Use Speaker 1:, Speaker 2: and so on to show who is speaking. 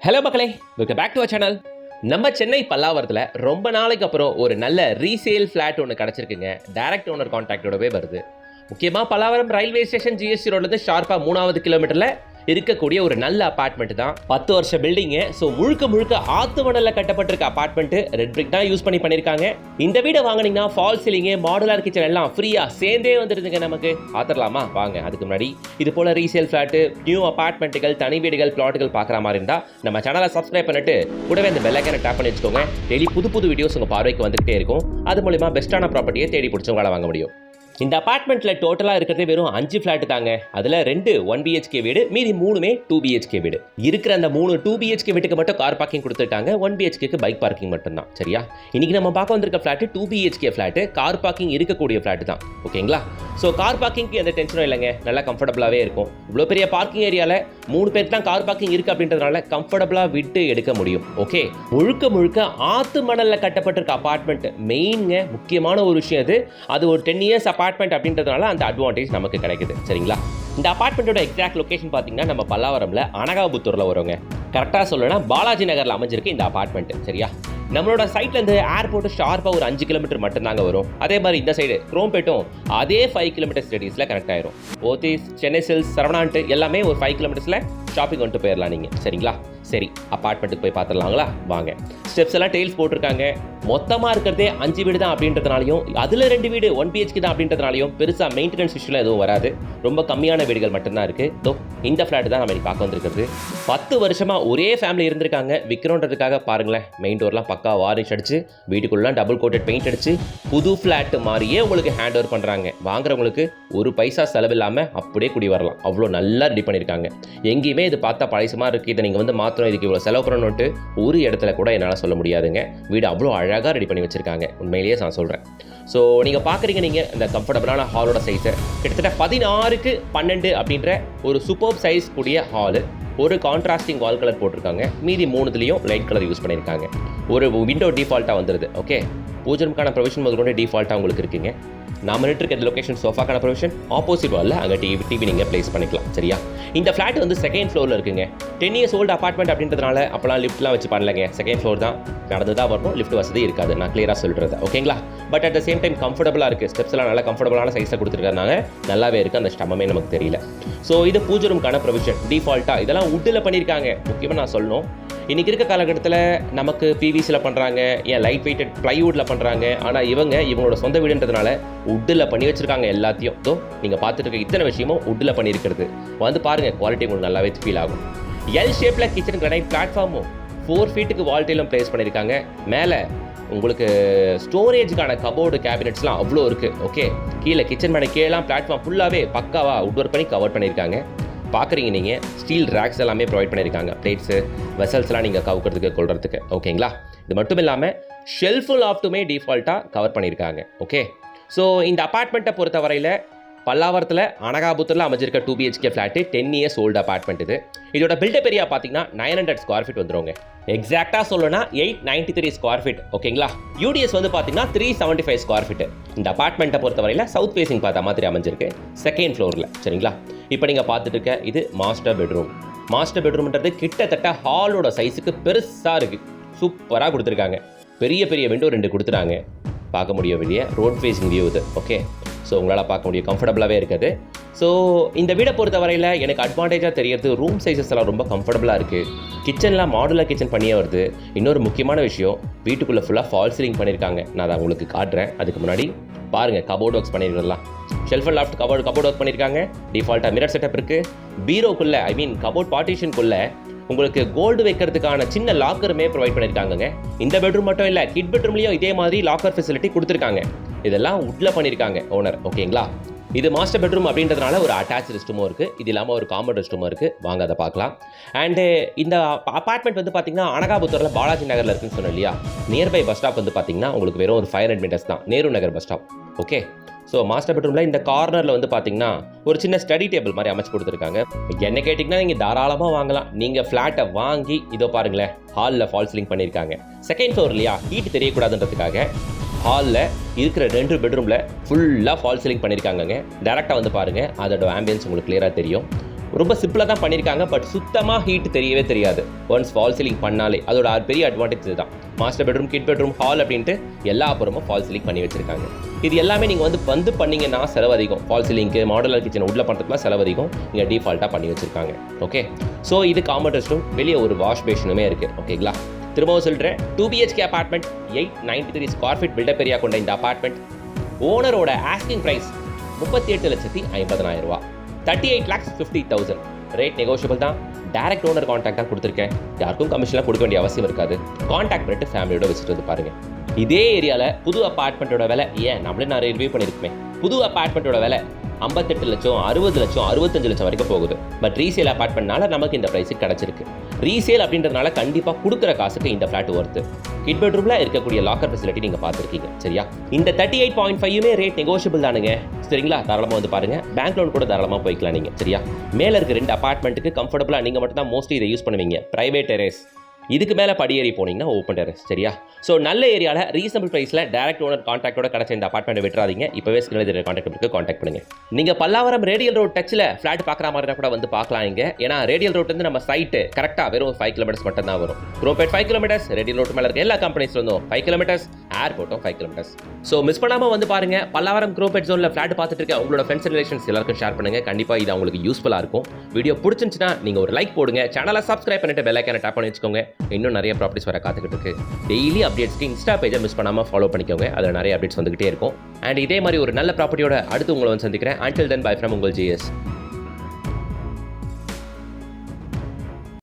Speaker 1: Hello மக்களே, welcome back to our channel. நம்ம சென்னை பல்லாவரத்தில் ரொம்ப நாளைக்கு அப்புறம் ஒரு நல்ல ரீசேல் ஃப்ளாட் ஒன்று கிடச்சிருக்குங்க. டைரக்ட் ஓனர் கான்டாக்டோடவே வருது. முக்கியமாக பல்லாவரம் ரயில்வே ஸ்டேஷன் ஜிஎஸ்டி ரோட்லேருந்து ஷார்ப்பாக 3வது கிலோமீட்டரில் இருக்கக்கூடிய ஒரு நல்ல அபார்ட்மெண்ட் தான். 10 வருஷ பில்டிங்கு. ஸோ முழுக்க ஆத்து மணலில் கட்டப்பட்டிருக்க அபார்ட்மெண்ட். ரெட் பிரிக் தான் யூஸ் பண்ணியிருக்காங்க. இந்த வீடை வாங்கினீங்கன்னா ஃபால் சீலிங்கு, மாடுலார் கிச்சன் எல்லாம் ஃப்ரீயாக சேர்ந்தே வந்துடுதுங்க. நமக்கு பார்த்துடலாமா வாங்க. அதுக்கு முன்னாடி இது போல ரீசேல் ஃப்ளாட்டு, நியூ அபார்ட்மெண்ட்டுகள், தனி வீடுகள், பிளாட்டுகள் பார்க்குற மாதிரி இருந்தால் நம்ம சேனலை சப்ஸ்கிரைப் பண்ணிட்டு கூடவே அந்த பெல் ஐக்கானை டேப் பண்ணி வச்சுக்கோங்க. டெய்லி புது வீடியோஸ் உங்கள் பார்வைக்கு வந்துகிட்டே இருக்கும். அது மூலிமா பெஸ்ட்டான ப்ராப்பர்ட்டியை தேடி பிடிச்சவங்களால வாங்க முடியும். இந்த அபார்ட்மெண்ட்டில் டோட்டலாக இருக்கிறதே வெறும் 5 ஃப்ளாட்டு தாங்க. அதில் 2 1 BHK வீடு, மீதி 3 2 BHK வீடு. இருக்கிற அந்த 3 2 BHK வீட்டுக்கு மட்டும் கார் பார்க்கிங் கொடுத்துருக்காங்க. 1 BHKக்கு பைக் பார்க்கிங் மட்டும்தான். சரியா? இன்னைக்கு நம்ம பார்க்க வந்திருக்க flat 2 BHK flat, car parking இருக்கக்கூடிய ஃப்ளாட்டு தான். ஓகேங்களா? ஸோ கார் பார்க்கிங்க்கு எந்த டென்ஷனும் இல்லைங்க. நல்லா கம்ஃபர்டபுளாகவே இருக்கும். இவ்வளோ பெரிய பார்க்கிங் ஏரியாவில் 3 பேருக்கு தான் கார் பார்க்கிங் இருக்குது அப்படின்றதுனால கம்ஃபர்டபுளாக விட்டு எடுக்க முடியும். ஓகே, முழுக்க ஆத்து மணலில் கட்டப்பட்டிருக்க அபார்ட்மெண்ட் மெயின்ங்க. முக்கியமான ஒரு விஷயம் அது ஒரு 10 இயர்ஸ் அபார்ட்மெண்ட் அப்படின்றதுனால அந்த அட்வான்டேஜ் நமக்கு கிடைக்குது. சரிங்களா? இந்த அபார்ட்மெண்ட்டோட எக்ஸாக்ட் லொகேஷன் பார்த்தீங்கன்னா நம்ம பல்லாவரம்ல அனகாபுத்தூரில் வருவாங்க. கரெக்டாக சொல்லணும்னா பாலாஜி நகரில் அமைஞ்சிருக்கு இந்த அபார்ட்மெண்ட். சரியா? நம்மளோட சைட்லேருந்து ஏர்போர்ட் ஷார்ப்பாக ஒரு 5 கிலோமீட்டர் மட்டும்தாங்க வரும். அதே மாதிரி இந்த சைடு குரோம்பேட்டும் அதே 5 கிலோமீட்டர் ரேடியஸில் கனெக்ட் ஆயிரும். ஓத்திஸ், சென்னை சில்ஸ், சரவணான்ட்டு எல்லாமே ஒரு 5 கிலோமீட்டர்ஸில் ஷாப்பிங் வந்துட்டு போயிடலாம் நீங்கள். சரிங்களா? சரி, அபார்ட்மெண்ட்டுக்கு போய் பார்த்துடலாங்களா வாங்க. ஸ்டெப்ஸ் எல்லாம் டெயில்ஸ் போட்டிருக்காங்க. மொத்தமாக இருக்கிறதே 5 வீடு தான் அப்படின்றதுனாலையும், அதில் 2 வீடு 1 BHK தான் அப்படின்றதுனாலையும் பெருசாக மெயின்டெனன்ஸ் இஷ்யூலாம் எதுவும் வராது. ரொம்ப கம்மியான வீடுகள் மட்டும்தான் இருக்குது. இந்த ஃப்ளாட் தான் நம்ம பார்க்க வந்திருக்கிறது. 10 வருஷமாக ஒரே ஃபேமிலி இருந்திருக்காங்க. விற்கிறோன்றதுக்காக பாருங்களேன், மெயின் டோர்லாம் பக்கா வார்னிஷ் அடிச்சு, வீட்டுக்குள்ளலாம் டபுள் கோட்டட் பெயிண்ட் அடிச்சு, புது ஃப்ளாட் மாதிரியே உங்களுக்கு ஹேண்ட் ஓவர் பண்ணுறாங்க. வாங்குறவங்களுக்கு ஒரு பைசா செலவில்லாமல் அப்படியே குடி வரலாம். அவ்வளோ நல்லா ரெடி பண்ணியிருக்காங்க. எங்கேயுமே இது பார்த்தா பழைசமாக இருக்குது, இதை நீங்கள் வந்து மாத்திரம் இதுக்கு இவ்வளோ செலவு பண்ணணுன்ட்டு ஒரு இடத்துல கூட என்னால் சொல்ல முடியாதுங்க. வீடு அவ்வளோ அழகாக ரெடி பண்ணி வச்சுருக்காங்க. உண்மையிலேயே நான் சொல்கிறேன். ஸோ நீங்கள் பார்க்குறீங்க, நீங்கள் இந்த கம்ஃபர்டபுளான ஹாலோட சைஸை கிட்டத்தட்ட 16க்கு 12 அப்படின்ற ஒரு சூப்பர் சைஸ் கூடிய ஹாலு. ஒரு கான்ட்ராஸ்டிங் வால் கலர் போட்டிருக்காங்க. மீதி 3லையும் லைட் கலர் யூஸ் பண்ணியிருக்காங்க. ஒரு விண்டோ டிஃபால்ட்டாக வந்துடுது. ஓகே, பூஜனுக்கான ப்ரொவிஷன் முதல் கொண்டு டிஃபால்ட்டாக உங்களுக்கு இருக்குங்க. நான் இருக்க லொகேஷன் சோஃபாக்கான ப்ரொவிஷன் ஆப்போசிட் வாலில் அங்கே டிவி நீங்கள் ப்ளேஸ் பண்ணிக்கலாம். சரியா? இந்த ஃப்ளாட் வந்து 2nd ஃப்ளோரில் இருக்குங்க. 10 இயர்ஸ் ஓல்டு அபார்ட்மெண்ட் அப்படின்றதுனால அப்போலாம் லிஃப்ட்லாம் வச்சு பண்ணலங்க. 2nd ஃப்ளோர் தான், நடந்து தான் வரணும். லிஃப்ட் வசதி இருக்காது. நான் கிளியராக சொல்கிறது. ஓகேங்களா? But at the same time கம்ஃபர்டபுளாக இருக்குது. ஸ்டெப்ஸ் எல்லாம் நல்லா கம்ஃபர்டபுளான சைஸில் கொடுத்துருக்கறதுனால நல்லாவே இருக்குது. அந்த ஸ்டம்மே நமக்கு தெரியல. ஸோ இது பூஜை ரூமுக்கான ப்ரொவிஷன் டிஃபால்ட்டாக. இதெல்லாம் வுட்டில் பண்ணியிருக்காங்க. முக்கியமாக நான் சொல்லணும், இன்றைக்கி இருக்க காலகட்டத்தில் நமக்கு பிவிசியில் பண்ணுறாங்க, ஏன் லைட் வெயிட்டட் ப்ளைவுட்டில் பண்ணுறாங்க. ஆனால் இவங்களோட சொந்த வீடுன்றதுனால வுட்டில் பண்ணி வச்சுருக்காங்க எல்லாத்தையும். ஸோ நீங்கள் பார்த்துட்டு இருக்க இத்தனை விஷயமும் வுட்டில் பண்ணியிருக்கிறது. வந்து பாருங்கள், குவாலிட்டி உங்களுக்கு நல்லாவே ஃபீல் ஆகும். எல் ஷேப்பில் கிச்சன் கிரானைட் பிளாட்ஃபார்மும் 4 ஃபீட்டுக்கு வால்டைலும் ப்ளேஸ் பண்ணியிருக்காங்க. மேலே உங்களுக்கு ஸ்டோரேஜுக்கான கபோர்டு கேபினெட்ஸ்லாம் அவ்வளோ இருக்குது. ஓகே, கீழே கிச்சன் மேலே கீழெலாம் பிளாட்ஃபார்ம் ஃபுல்லாகவே பக்காவாக வுட் ஒர்க் பண்ணி கவர் பண்ணியிருக்காங்க. பார்க்குறீங்க நீங்கள், ஸ்டீல் ரேக்ஸ் எல்லாமே ப்ரொவைட் பண்ணியிருக்காங்க. பிளேட்ஸு, வெசல்ஸ்லாம் நீங்கள் கவுக்கிறதுக்கு கொள்றதுக்கு. ஓகேங்களா? இது மட்டும் இல்லாமல் ஷெல்ஃபு லாஃப்ட்டுமே டிஃபால்ட்டாக கவர் பண்ணியிருக்காங்க. ஓகே, ஸோ இந்த அபார்ட்மெண்ட்டை பொறுத்த வரையில் பல்லாவரத்தில் அனகாபுத்தூரில் அமைஞ்சிருக்க 2 BHK flat 10 years old apartment இது. இதோட பில்டப் ஏரியா பார்த்தீங்கன்னா 900 ஸ்கொயர் ஃபீட் வந்துருங்க. எக்ஸாக்டாக சொல்லணும்னா 893 ஸ்கொயர் ஃபீட். ஓகேங்களா? யூடிஎஸ் வந்து பார்த்தீங்கன்னா 375 ஸ்கொயர் ஃபீட். இந்த அபார்ட்மெண்ட்டை பொறுத்த வரையில் சவுத் ஃபேசிங் பார்த்த மாதிரி அமைஞ்சிருக்கு 2nd ஃப்ளோரில். சரிங்களா? இப்போ நீங்கள் பார்த்துட்டு இருக்க இது மாஸ்டர் பெட்ரூம். மாஸ்டர் பெட்ரூம்ன்றது கிட்டத்தட்ட ஹாலோட சைஸுக்கு பெருசாக இருக்குது. சூப்பராக கொடுத்துருக்காங்க. பெரிய விண்டோ 2 கொடுத்துட்டாங்க. பார்க்க முடியும் வெளியே ரோட் ஃபேஸிங் வியூ இது. ஓகே, ஸோ உங்களால் பார்க்க முடியும், கம்ஃபர்டபுளாகவே இருக்குது. ஸோ இந்த வீடை பொறுத்த வரையில் எனக்கு அட்வான்டேஜாக தெரியறது ரூம் சைஸஸ் எல்லாம் ரொம்ப கம்ஃபர்டபுளாக இருக்குது. கிச்சன்லாம் மாடுலர் கிச்சன் பண்ணியே வருது. இன்னொரு முக்கியமான விஷயம், வீட்டுக்குள்ளே ஃபுல்லாக ஃபால் சீலிங் பண்ணியிருக்காங்க. நான் அதை உங்களுக்கு காட்டுறேன். அதுக்கு முன்னாடி பாருங்கள், கபோர்ட் ஒர்க்ஸ் பண்ணியிருக்கலாம். Shelf and loft cupboard work பண்ணியிருக்காங்க. டிஃபால்ட்டாக மிரர் செட்டப் இருக்குது. பீரோக்குள்ளே கபோர்ட் பார்ட்டிஷனுக்குள்ளே உங்களுக்கு கோல்டு வைக்கிறதுக்கான சின்ன லாக்கருமே ப்ரொவைட் பண்ணியிருக்காங்க. இந்த பெட்ரூம் மட்டும் இல்லை, கிட் பெட்ரூம்லேயும் இதே மாதிரி லாக்கர் ஃபெசிலிட்டி கொடுத்துருக்காங்க. இதெல்லாம் வுட்டில் பண்ணியிருக்காங்க ஓனர். ஓகேங்களா? இது மாஸ்டர் பெட்ரூம் அப்படின்றதுனால ஒரு அட்டாச் ரெஸ்ட் ரூமும் இருக்குது. இது இல்லாமல் ஒரு காமன் ரெஸ்ட் ரூமும் இருக்குது. வாங்க அதை பார்க்கலாம். அண்டு இந்த அபார்ட்மெண்ட் வந்து பார்த்தீங்கன்னா அனகாபுத்தூரில் பாலாஜி நகரில் இருக்குன்னு சொன்னேன் இல்லையா? நியர்பை பஸ் ஸ்டாப் வந்து பார்த்தீங்கன்னா உங்களுக்கு வெறும் ஒரு 500 மீட்டர்ஸ் தான், Nehru Nagar bus stop. Okay, so master பெட்ரூமில் இந்த கார்னரில் வந்து பார்த்தீங்கன்னா ஒரு சின்ன ஸ்டடி டேபிள் மாதிரி அமைச்சு கொடுத்துருக்காங்க. என்ன கேட்டிங்கன்னா நீங்கள் தாராளமாக வாங்கலாம். நீங்கள் ஃப்ளாட்டை வாங்கி இதோ பாருங்களேன், ஹாலில் ஃபால் சீலிங் பண்ணியிருக்காங்க. 2nd ஃப்ளோர் இல்லையா, ஹீட் தெரியக்கூடாதுன்றதுக்காக ஹாலில் இருக்கிற 2 பெட்ரூமில் ஃபுல்லாக ஃபால் சீலிங் பண்ணியிருக்காங்க. டேரெக்டாக வந்து பாருங்கள், அதோட ஆம்பியன்ஸ் உங்களுக்கு கிளியராக தெரியும். ரொம்ப சிம்பிளாக தான் பண்ணியிருக்காங்க. பட் சுத்தமாக ஹீட் தெரியவே தெரியாது. ஒன்ஸ் ஃபால் சீலிங் பண்ணாலே அதோட பெரிய அட்வான்டேஜ் இதுதான். Master bedroom, kid bedroom, hall அப்படின்ட்டு எல்லா அப்புறமும் ஃபால் சீலிங் பண்ணி வச்சிருக்காங்க. இது எல்லாமே நீங்கள் வந்து பண்ணிங்கன்னா செலவு அதிகம். ஃபால் சீலிங்க்கு, மாடுலர் கிச்சன் உள்ள பண்ணுறதுலாம் செலவு அதிகம். இங்கே டிஃபால்ட்டாக பண்ணி வச்சிருக்காங்க. ஓகே, ஸோ இது காமன் ரெஸ்ட் ரூம். வெளியே ஒரு வாஷ் பேஷனுமே இருக்குது. ஓகேங்களா, திரும்பவும் சொல்கிறேன், 2 BHK apartment, 893 square feet built up area கொண்ட இந்த அபார்ட்மெண்ட் ஓனரோட ஆஸ்கிங் ப்ரைஸ் 38,50,000 38,50,000. ரேட் நெகோஷியபிள் தான். டைரக்ட் ஓனர் கான்டாக்ட் தான் கொடுத்துருக்கேன். யாருக்கும் கமிஷன்லாம் கொடுக்க வேண்டிய அவசியம் இருக்காது. கான்டாக்ட் பண்ணிட்டு ஃபேமிலியோட விசிட் வந்து பாருங்கள். இதே ஏரியாவில் புது அபார்ட்மெண்ட்டோட விலை நம்மளே நான் ரிவ்யூ பண்ணியிருக்கேன். புது அபார்ட்மெண்ட்டோட விலை 58 லட்சம், 60 லட்சம், 65 லட்சம் வரைக்கும் போகுது. பட் ரீசேல் அபார்ட்மெண்ட்னால நமக்கு இந்த ப்ரைஸுக்கு கிடச்சிருக்கு. ரீசேல் அப்படின்றதுனால கண்டிப்பாக கொடுக்குற காசுக்கு இந்த ஃப்ளாட் ஒர்த்து. கிட் பெட்ரூமில் இருக்கக்கூடிய லாக்கர் ஃபெசிலிட்டி நீங்கள் பார்த்துருக்கீங்க. சரியா, இந்த 38.5மே ரேட் நெகோஷியபிள் தானுங்க. சரிங்களா, தாராளமாக வந்து பாருங்கள். பேங்க் லோன் கூட தாராளமாக போய்க்கலாம் நீங்கள். சரியா, மேலே இருக்க 2 அபார்ட்மெண்ட்டுக்கு கம்ஃபர்டபுளாக நீங்கள் மட்டும் தான் மோஸ்ட்லி இதை யூஸ் பண்ணுவீங்க. ப்ரைவேட் டெரேஸ், இதுக்கு மேலே படியேறி போனீங்கன்னா ஓப்பன் டெரஸ். சரியா, ஸோ நல்ல ஏரியாவில் ரீசனபிள் ப்ரைஸில் டேரக்ட் ஓனர் கான்டாக்டோட கிடச்ச இந்த அபார்ட்மெண்ட் விட்டுறாதீங்க. இப்போவே ஸ்கிரீனில் கான்டாக்ட் பண்ணுங்கள். நீங்கள் பல்லாவரம் ரேடியல் ரோட் டச்சில் ஃப்ளாட் பார்க்குற மாதிரி கூட வந்து பார்க்கலாம் இங்கே. ஏன்னா ரேடியல் ரோட் வந்து நம்ம சைட்டு கரெக்டாக வெறும் 5 கிலோமீட்டர்ஸ் மட்டும் தான் வரும். க்ரோபேட் 5 கிலோமீட்டர்ஸ், ரேடியல் ரோட் மேலே இருக்க எல்லா கம்பெனிஸ்ல இருந்தும் 5 கிலோமீட்டர்ஸ், ஏர்போர்ட்டும் 5 கிலோமீட்டர்ஸ். ஸோ மிஸ் பண்ணாமல் வந்து பாருங்க. பல்லாவரம் க்ரோபேட் ஜோனில் ஃப்ளாட் பார்த்துட்டு இருக்க உங்களோட ஃப்ரெண்ட்ஸ் அண்ட் ரிலேஷன்ஸ் எல்லாருக்கும் ஷேர் பண்ணுங்க. கண்டிப்பாக இது அவங்களுக்கு யூஸ்ஃபுல்லாக இருக்கும். வீடியோ பிடிச்சிருந்துச்சுன்னா நீங்கள் ஒரு லைக் போடுங்க. சேனலை சப்ஸ்கிரைப் பண்ணிட்டு பெல் ஐக்கானை டேப் பண்ணி வச்சுக்கோங்க. இன்னும் நிறைய ப்ராப்பர்ட்டிஸ் வர காத்துக்கிட்டு இருக்கு. டெய்லி அப்டேட்ஸ்க்கு இன்ஸ்டா பேஜை மிஸ் பண்ணாமல் ஃபாலோ பண்ணிக்கோங்க. அதில் நிறைய அப்டேட்ஸ் வந்துகிட்டே இருக்கும். அண்ட் இதே மாதிரி ஒரு நல்ல ப்ராப்பர்ட்டியோட அடுத்து உங்களை வந்து சந்திக்கிறேன். Until then, bye from உங்கள் GS.